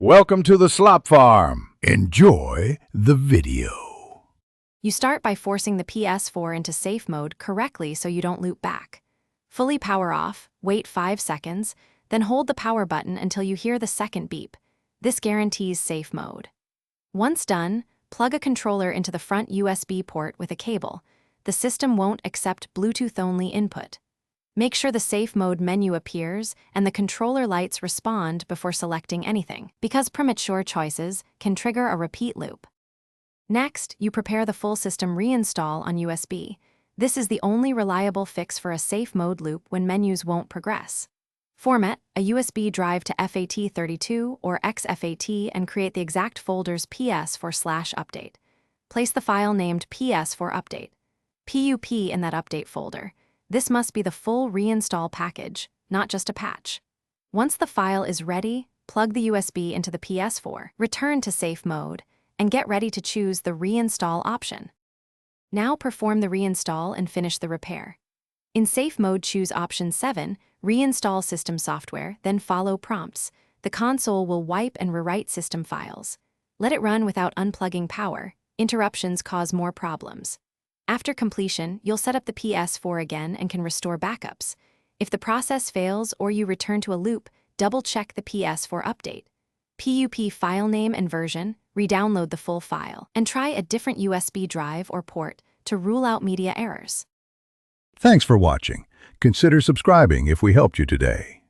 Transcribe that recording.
Welcome to the slop farm. Enjoy the video. You start by forcing the Ps4 into safe mode correctly so you don't loop back. Fully power off, wait 5 seconds, then hold the power button until you hear the second beep. This guarantees safe mode. Once done, plug a controller into the front USB port with a cable. The system won't accept Bluetooth-only input. Make sure the safe mode menu appears and the controller lights respond before selecting anything, because premature choices can trigger a repeat loop. Next, you prepare the full system reinstall on USB. This is the only reliable fix for a safe mode loop when menus won't progress. Format a USB drive to FAT32 or XFAT and create the exact folder's Ps4/update. Place the file named Ps4update, PUP in that update folder. This must be the full reinstall package, not just a patch. Once the file is ready, plug the USB into the Ps4, return to safe mode, and get ready to choose the reinstall option. Now perform the reinstall and finish the repair. In safe mode, choose option 7, reinstall system software, then follow prompts. The console will wipe and rewrite system files. Let it run without unplugging power. Interruptions cause more problems. After completion, you'll set up the Ps4 again and can restore backups. If the process fails or you return to a loop, double-check the Ps4 update. PUP file name and version, re-download the full file, and try a different USB drive or port to rule out media errors. Thanks for watching. Consider subscribing if we helped you today.